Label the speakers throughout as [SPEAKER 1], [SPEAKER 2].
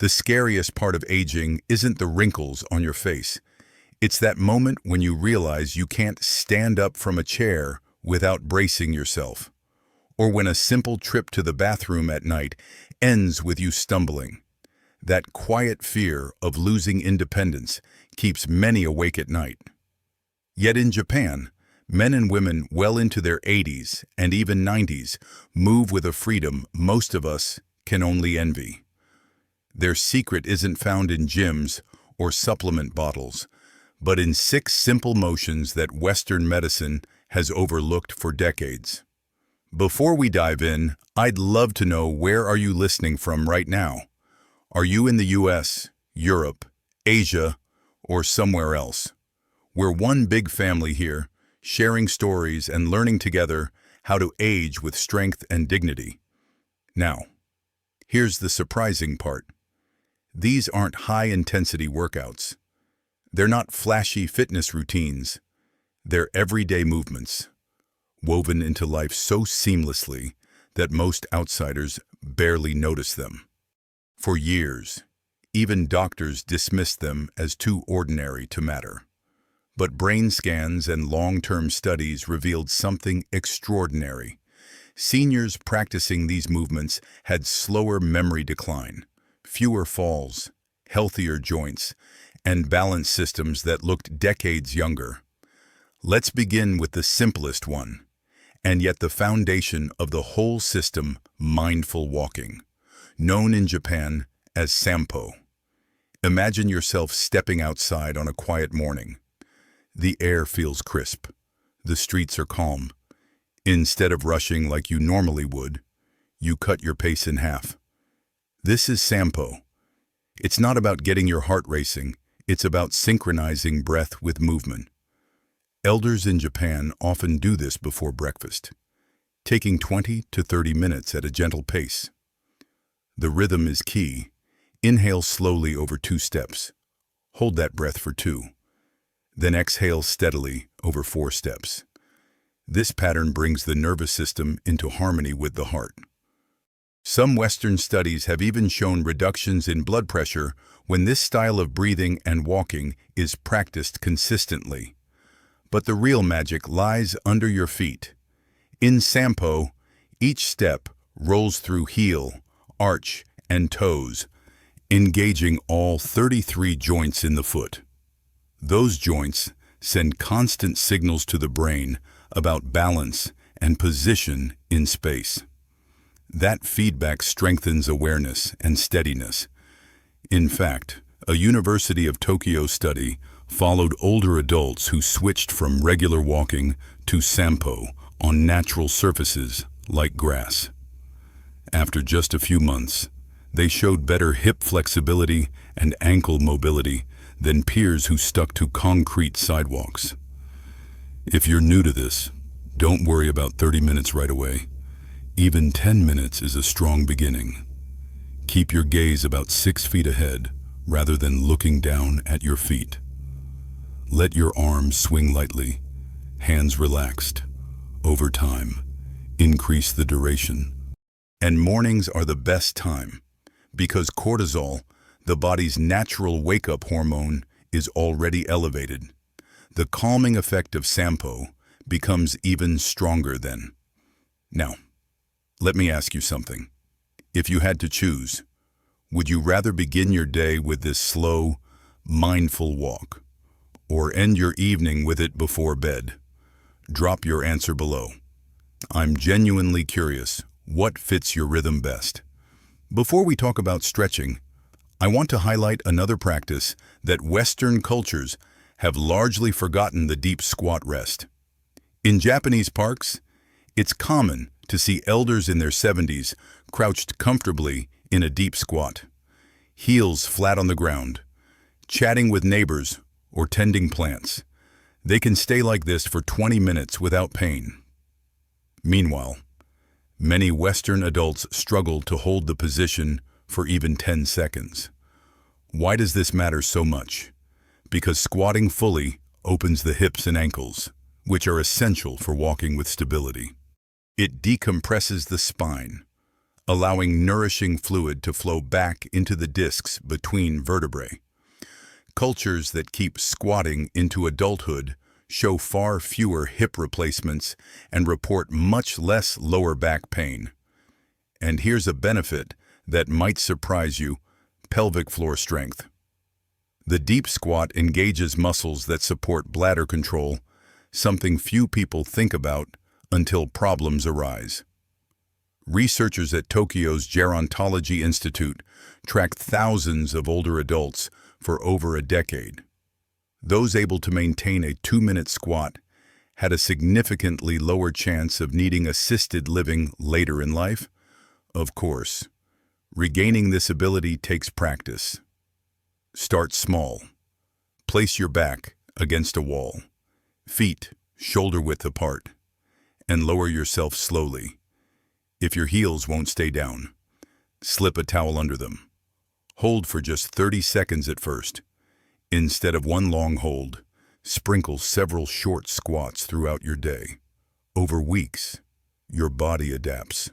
[SPEAKER 1] The scariest part of aging isn't the wrinkles on your face. It's that moment when you realize you can't stand up from a chair without bracing yourself, or when a simple trip to the bathroom at night ends with you stumbling. That quiet fear of losing independence keeps many awake at night. Yet in Japan, men and women well into their 80s and even 90s move with a freedom most of us can only envy. Their secret isn't found in gyms or supplement bottles, but in 6 simple motions that Western medicine has overlooked for decades. Before we dive in, I'd love to know, where are you listening from right now? Are you in the US, Europe, Asia, or somewhere else? We're one big family here, sharing stories and learning together how to age with strength and dignity. Now, here's the surprising part. These aren't high-intensity workouts. They're not flashy fitness routines. They're everyday movements, woven into life so seamlessly that most outsiders barely notice them. For years, even doctors dismissed them as too ordinary to matter. But brain scans and long-term studies revealed something extraordinary. Seniors practicing these movements had slower memory decline, fewer falls, healthier joints, and balance systems that looked decades younger. Let's begin with the simplest one, and yet the foundation of the whole system: mindful walking, known in Japan as Sampo. Imagine yourself stepping outside on a quiet morning. The air feels crisp. The streets are calm. Instead of rushing like you normally would, you cut your pace in half. This is Sampo. It's not about getting your heart racing. It's about synchronizing breath with movement. Elders in Japan often do this before breakfast, taking 20 to 30 minutes at a gentle pace. The rhythm is key. Inhale slowly over 2 steps. Hold that breath for 2. Then exhale steadily over 4 steps. This pattern brings the nervous system into harmony with the heart. Some Western studies have even shown reductions in blood pressure when this style of breathing and walking is practiced consistently. But the real magic lies under your feet. In Sampo, each step rolls through heel, arch, and toes, engaging all 33 joints in the foot. Those joints send constant signals to the brain about balance and position in space. That feedback strengthens awareness and steadiness. In fact, a University of Tokyo study followed older adults who switched from regular walking to Sampo on natural surfaces like grass. After just a few months, they showed better hip flexibility and ankle mobility than peers who stuck to concrete sidewalks. If you're new to this, don't worry about 30 minutes right away. Even 10 minutes is a strong beginning. Keep your gaze about 6 feet ahead rather than looking down at your feet. Let your arms swing lightly, hands relaxed. Over time, increase the duration. And mornings are the best time, because cortisol, the body's natural wake-up hormone, is already elevated. The calming effect of Sampo becomes even stronger then. Now, let me ask you something. If you had to choose, would you rather begin your day with this slow, mindful walk, or end your evening with it before bed? Drop your answer below. I'm genuinely curious, what fits your rhythm best? Before we talk about stretching, I want to highlight another practice that Western cultures have largely forgotten: the deep squat rest. In Japanese parks, it's common to see elders in their 70s crouched comfortably in a deep squat, heels flat on the ground, chatting with neighbors or tending plants. They can stay like this for 20 minutes without pain. Meanwhile, many Western adults struggle to hold the position for even 10 seconds. Why does this matter so much? Because squatting fully opens the hips and ankles, which are essential for walking with stability. It decompresses the spine, allowing nourishing fluid to flow back into the discs between vertebrae. Cultures that keep squatting into adulthood show far fewer hip replacements and report much less lower back pain. And here's a benefit that might surprise you: pelvic floor strength. The deep squat engages muscles that support bladder control, something few people think about until problems arise. Researchers at Tokyo's Gerontology Institute tracked thousands of older adults for over a decade. Those able to maintain a 2-minute squat had a significantly lower chance of needing assisted living later in life. Of course, regaining this ability takes practice. Start small. Place your back against a wall, feet shoulder-width apart, and lower yourself slowly. If your heels won't stay down, slip a towel under them. Hold for just 30 seconds at first. Instead of one long hold, sprinkle several short squats throughout your day. Over weeks, your body adapts.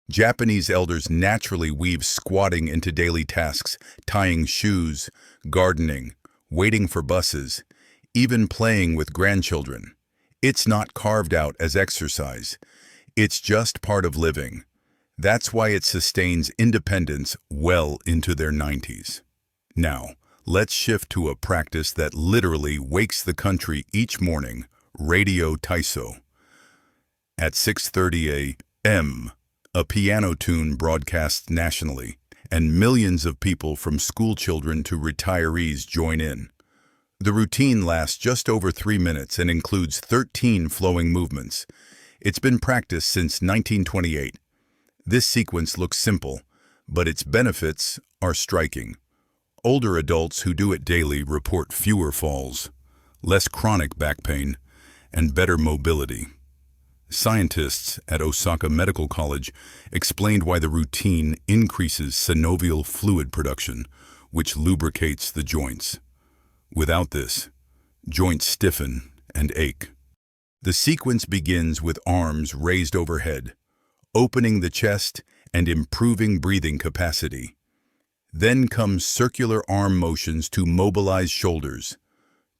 [SPEAKER 1] Japanese elders naturally weave squatting into daily tasks, tying shoes, gardening, waiting for buses, even playing with grandchildren. It's not carved out as exercise. It's just part of living. That's why it sustains independence well into their 90s. Now, let's shift to a practice that literally wakes the country each morning: radio Taiso. At 6:30 a.m., a piano tune broadcasts nationally, and millions of people from school children to retirees join in. The routine lasts just over 3 minutes and includes 13 flowing movements. It's been practiced since 1928. This sequence looks simple, but its benefits are striking. Older adults who do it daily report fewer falls, less chronic back pain, and better mobility. Scientists at Osaka Medical College explained why the routine increases synovial fluid production, which lubricates the joints. Without this, joints stiffen and ache. The sequence begins with arms raised overhead, opening the chest and improving breathing capacity. Then comes circular arm motions to mobilize shoulders,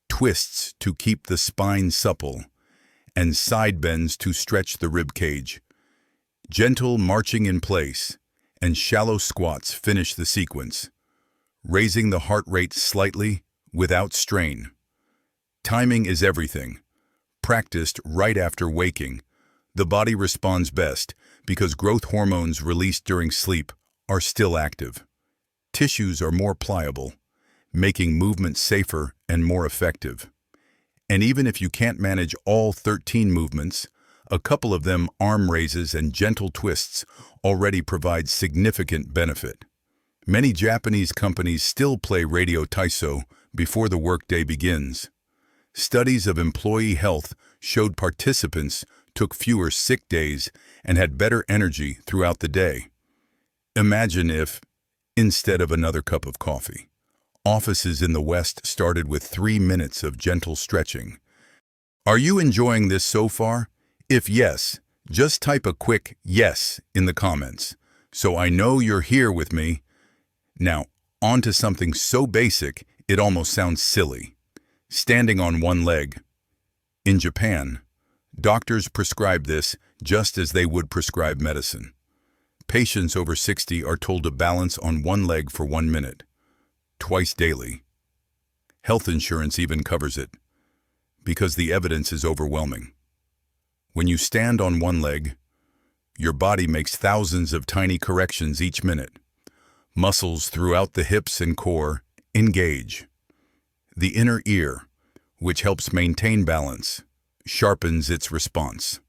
[SPEAKER 1] twists to keep the spine supple, and side bends to stretch the rib cage. Gentle marching in place and shallow squats finish the sequence, raising the heart rate slightly without strain. Timing is everything. Practiced right after waking, the body responds best because growth hormones released during sleep are still active. Tissues are more pliable, making movement safer and more effective. And even if you can't manage all 13 movements, a couple of them, arm raises and gentle twists, already provide significant benefit. Many Japanese companies still play radio Taiso before the workday begins. Studies of employee health showed participants took fewer sick days and had better energy throughout the day. Imagine if, instead of another cup of coffee, offices in the West started with 3 minutes of gentle stretching. Are you enjoying this so far? If yes, just type a quick yes in the comments, so I know you're here with me. Now, on to something so basic it almost sounds silly: standing on one leg. In Japan, doctors prescribe this just as they would prescribe medicine. Patients over 60 are told to balance on one leg for 1 minute, twice daily. Health insurance even covers it, because the evidence is overwhelming. When you stand on one leg, your body makes thousands of tiny corrections each minute. Muscles throughout the hips and core engage. The inner ear, which helps maintain balance, sharpens its response.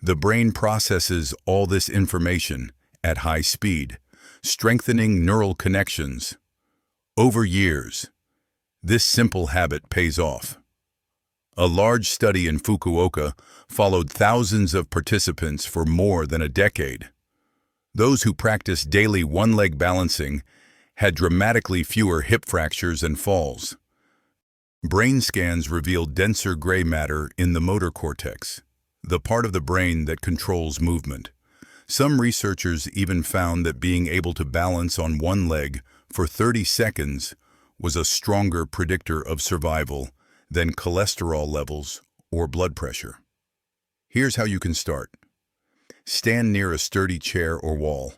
[SPEAKER 1] The brain processes all this information at high speed, strengthening neural connections. Over years, this simple habit pays off. A large study in Fukuoka followed thousands of participants for more than a decade. Those who practiced daily one-leg balancing had dramatically fewer hip fractures and falls. Brain scans revealed denser gray matter in the motor cortex, the part of the brain that controls movement. Some researchers even found that being able to balance on one leg for 30 seconds was a stronger predictor of survival than cholesterol levels or blood pressure. Here's how you can start. Stand near a sturdy chair or wall.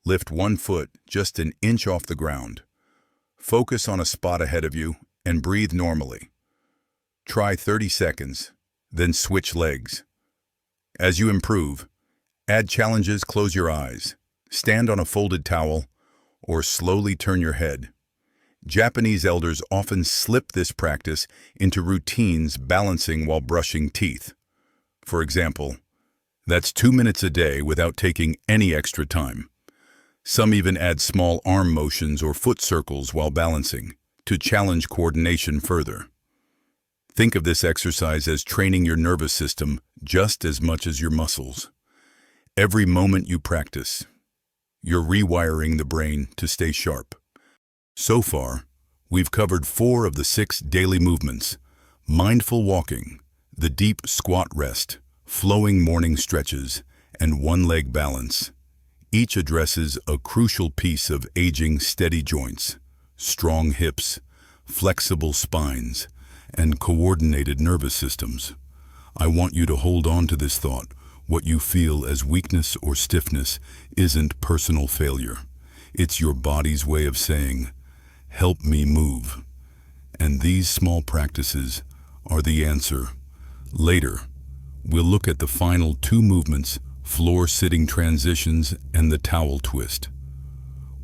[SPEAKER 1] Lift one foot just an inch off the ground. Focus on a spot ahead of you and breathe normally. Try 30 seconds, then switch legs. As you improve, add challenges. Close your eyes, stand on a folded towel, or slowly turn your head. Japanese elders often slip this practice into routines, balancing while brushing teeth. For example, that's 2 minutes a day without taking any extra time. Some even add small arm motions or foot circles while balancing to challenge coordination further. Think of this exercise as training your nervous system just as much as your muscles. Every moment you practice, you're rewiring the brain to stay sharp. So far, we've covered 4 of the 6 daily movements: mindful walking, the deep squat rest, flowing morning stretches, and one-leg balance. Each addresses a crucial piece of aging: steady joints, strong hips, flexible spines, and coordinated nervous systems. I want you to hold on to this thought. What you feel as weakness or stiffness isn't personal failure. It's your body's way of saying, "Help me move." And these small practices are the answer. Later, we'll look at the final 2 movements: floor-sitting transitions and the towel twist.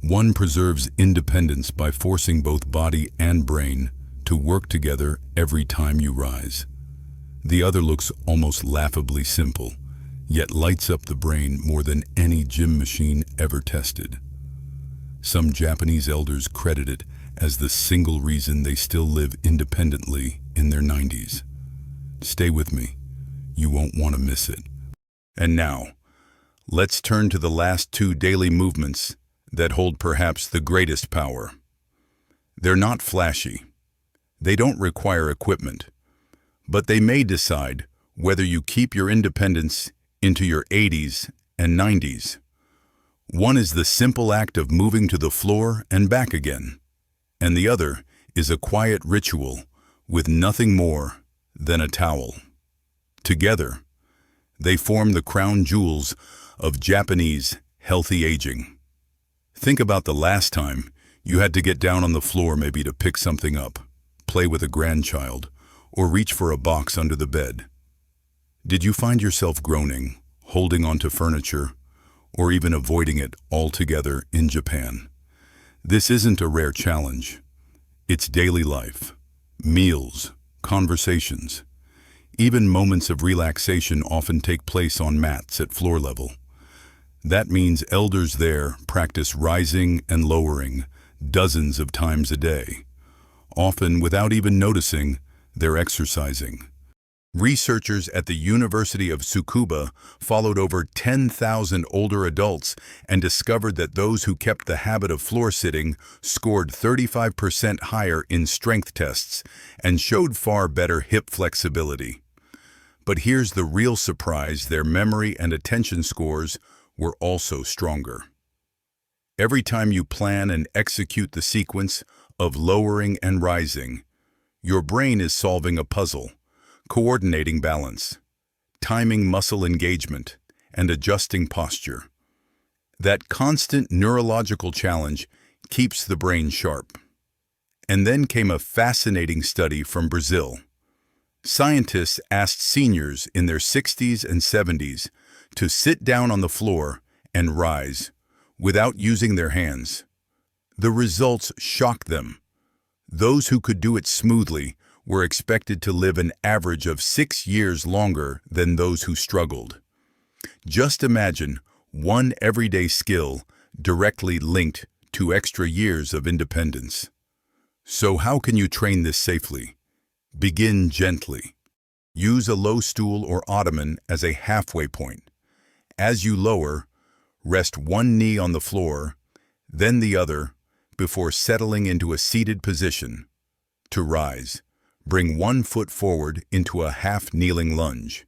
[SPEAKER 1] One preserves independence by forcing both body and brain to work together every time you rise. The other looks almost laughably simple, yet lights up the brain more than any gym machine ever tested. Some Japanese elders credit it as the single reason they still live independently in their 90s. Stay with me. You won't want to miss it. And now, let's turn to the last 2 daily movements that hold perhaps the greatest power. They're not flashy. They don't require equipment, but they may decide whether you keep your independence into your 80s and 90s. One is the simple act of moving to the floor and back again, and the other is a quiet ritual with nothing more than a towel. Together, they form the crown jewels of Japanese healthy aging. Think about the last time you had to get down on the floor, maybe to pick something up, play with a grandchild, or reach for a box under the bed. Did you find yourself groaning, holding onto furniture, or even avoiding it altogether in Japan? This isn't a rare challenge. It's daily life, meals, conversations. Even moments of relaxation often take place on mats at floor level. That means elders there practice rising and lowering dozens of times a day. Often without even noticing, they're exercising. Researchers at the University of Tsukuba followed over 10,000 older adults and discovered that those who kept the habit of floor sitting scored 35% higher in strength tests and showed far better hip flexibility. But here's the real surprise: their memory and attention scores were also stronger. Every time you plan and execute the sequence of lowering and rising, your brain is solving a puzzle, coordinating balance, timing muscle engagement, and adjusting posture. That constant neurological challenge keeps the brain sharp. And then came a fascinating study from Brazil. Scientists asked seniors in their 60s and 70s to sit down on the floor and rise without using their hands. The results shocked them. Those who could do it smoothly were expected to live an average of 6 years longer than those who struggled. Just imagine one everyday skill directly linked to extra years of independence. So how can you train this safely? Begin gently. Use a low stool or ottoman as a halfway point. As you lower, rest one knee on the floor, then the other, before settling into a seated position. To rise, bring one foot forward into a half-kneeling lunge.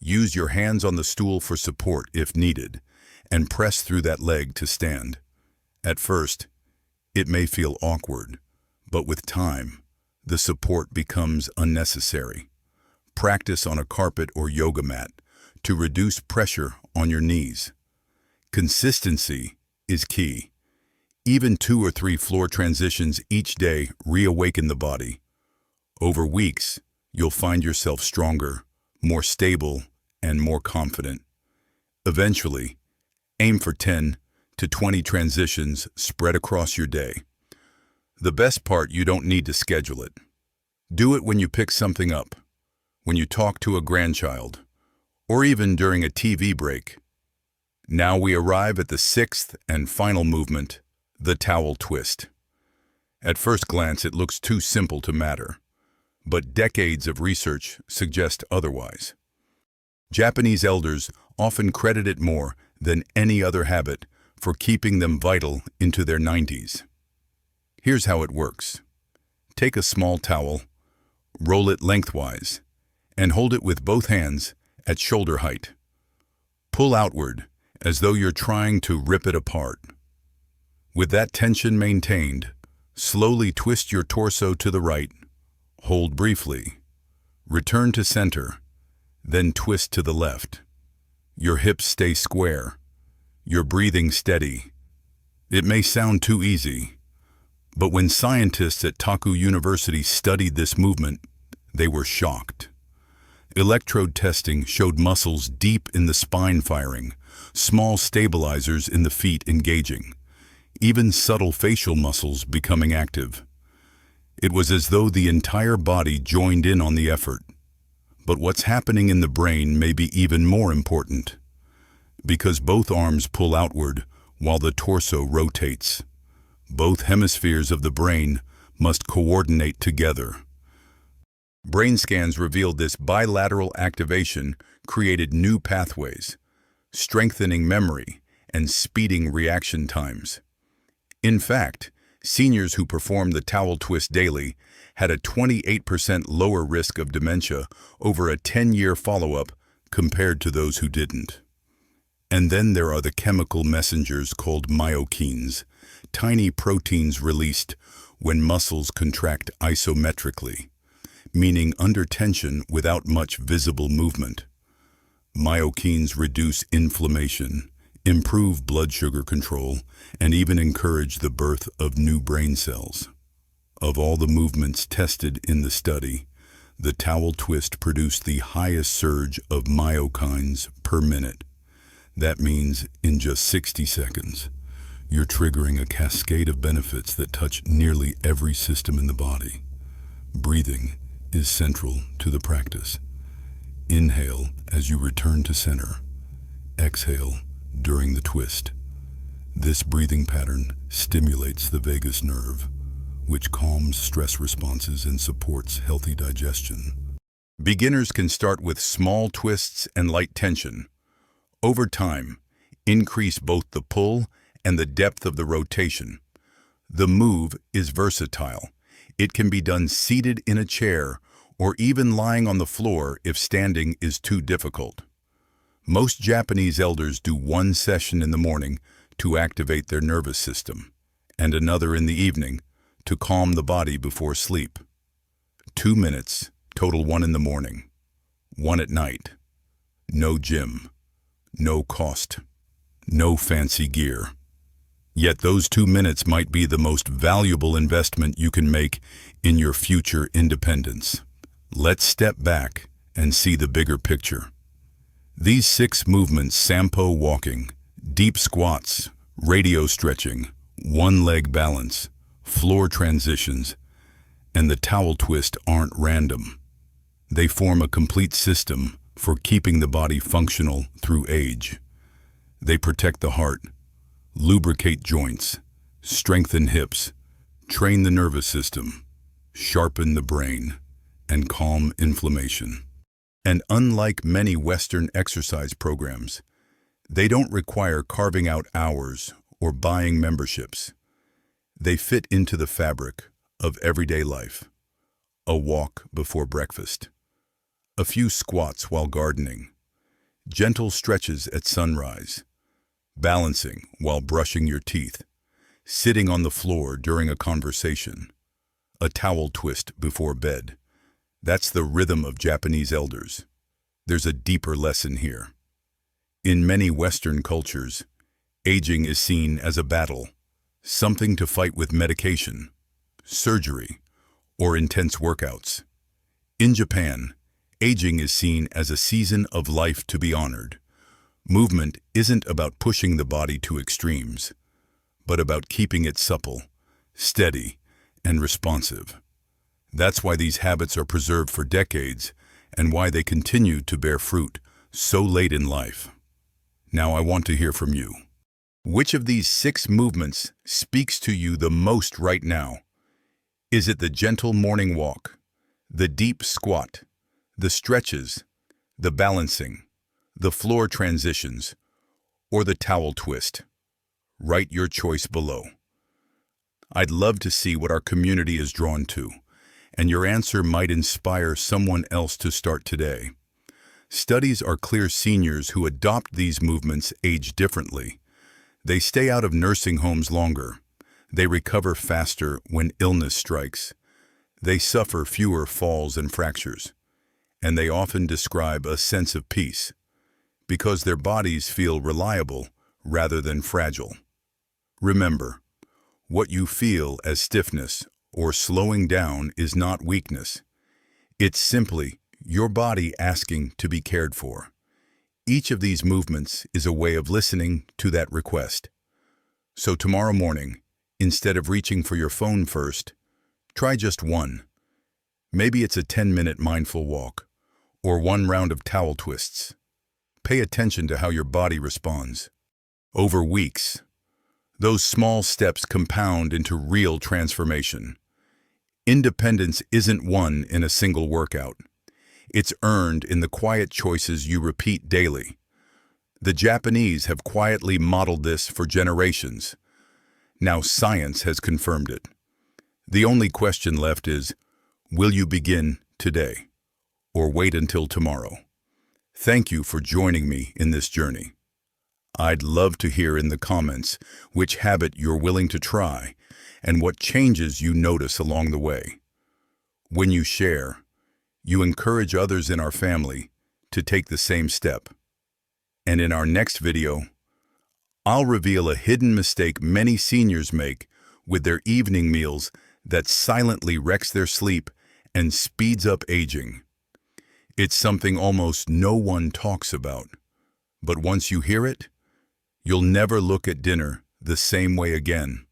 [SPEAKER 1] Use your hands on the stool for support if needed, and press through that leg to stand. At first, it may feel awkward, but with time, the support becomes unnecessary. Practice on a carpet or yoga mat to reduce pressure on your knees. Consistency is key. Even 2 or 3 floor transitions each day reawaken the body. Over weeks, you'll find yourself stronger, more stable, and more confident. Eventually, aim for 10 to 20 transitions spread across your day. The best part, you don't need to schedule it. Do it when you pick something up, when you talk to a grandchild, or even during a TV break. Now we arrive at the 6th and final movement, the towel twist. At first glance, it looks too simple to matter, but decades of research suggest otherwise. Japanese elders often credit it more than any other habit for keeping them vital into their 90s. Here's how it works. Take a small towel, roll it lengthwise, and hold it with both hands at shoulder height. Pull outward as though you're trying to rip it apart. With that tension maintained, slowly twist your torso to the right, hold briefly, return to center, then twist to the left. Your hips stay square, your breathing steady. It may sound too easy, but when scientists at Taku University studied this movement, they were shocked. Electrode testing showed muscles deep in the spine firing, small stabilizers in the feet engaging, even subtle facial muscles becoming active. It was as though the entire body joined in on the effort. But what's happening in the brain may be even more important, because both arms pull outward while the torso rotates. Both hemispheres of the brain must coordinate together. Brain scans revealed this bilateral activation created new pathways, strengthening memory and speeding reaction times. In fact, seniors who performed the towel twist daily had a 28% lower risk of dementia over a 10-year follow-up compared to those who didn't. And then there are the chemical messengers called myokines, tiny proteins released when muscles contract isometrically, meaning under tension without much visible movement. Myokines reduce inflammation, improve blood sugar control, and even encourage the birth of new brain cells. Of all the movements tested in the study, the towel twist produced the highest surge of myokines per minute. That means in just 60 seconds, you're triggering a cascade of benefits that touch nearly every system in the body. Breathing is central to the practice. Inhale as you return to center. Exhale during the twist. This breathing pattern stimulates the vagus nerve, which calms stress responses and supports healthy digestion. Beginners can start with small twists and light tension. Over time, increase both the pull and the depth of the rotation. The move is versatile. It can be done seated in a chair or even lying on the floor if standing is too difficult. Most Japanese elders do one session in the morning to activate their nervous system, and another in the evening to calm the body before sleep. 2 minutes, total 1 in the morning, 1 at night. No gym, no cost, no fancy gear. Yet those 2 minutes might be the most valuable investment you can make in your future independence. Let's step back and see the bigger picture. These 6 movements, Sampo walking, deep squats, radio stretching, one-leg balance, floor transitions, and the towel twist aren't random. They form a complete system for keeping the body functional through age. They protect the heart, lubricate joints, strengthen hips, train the nervous system, sharpen the brain, and calm inflammation. And unlike many Western exercise programs, they don't require carving out hours or buying memberships. They fit into the fabric of everyday life. A walk before breakfast, a few squats while gardening, gentle stretches at sunrise, balancing while brushing your teeth, sitting on the floor during a conversation, a towel twist before bed. That's the rhythm of Japanese elders. There's a deeper lesson here. In many Western cultures, aging is seen as a battle, something to fight with medication, surgery, or intense workouts. In Japan, aging is seen as a season of life to be honored. Movement isn't about pushing the body to extremes, but about keeping it supple, steady, and responsive. That's why these habits are preserved for decades and why they continue to bear fruit so late in life. Now I want to hear from you. Which of these 6 movements speaks to you the most right now? Is it the gentle morning walk, the deep squat, the stretches, the balancing, the floor transitions, or the towel twist? Write your choice below. I'd love to see what our community is drawn to, and your answer might inspire someone else to start today. Studies are clear seniors who adopt these movements age differently. They stay out of nursing homes longer. They recover faster when illness strikes. They suffer fewer falls and fractures. And they often describe a sense of peace, because their bodies feel reliable rather than fragile. Remember, what you feel as stiffness or slowing down is not weakness. It's simply your body asking to be cared for. Each of these movements is a way of listening to that request. So tomorrow morning, instead of reaching for your phone first, try just one. Maybe it's a 10-minute mindful walk, or 1 round of towel twists. Pay attention to how your body responds. Over weeks, those small steps compound into real transformation. Independence isn't won in a single workout. It's earned in the quiet choices you repeat daily. The Japanese have quietly modeled this for generations. Now science has confirmed it. The only question left is, will you begin today, or wait until tomorrow? Thank you for joining me in this journey. I'd love to hear in the comments which habit you're willing to try and what changes you notice along the way. When you share, you encourage others in our family to take the same step. And in our next video, I'll reveal a hidden mistake many seniors make with their evening meals that silently wrecks their sleep and speeds up aging. It's something almost no one talks about, but once you hear it, you'll never look at dinner the same way again.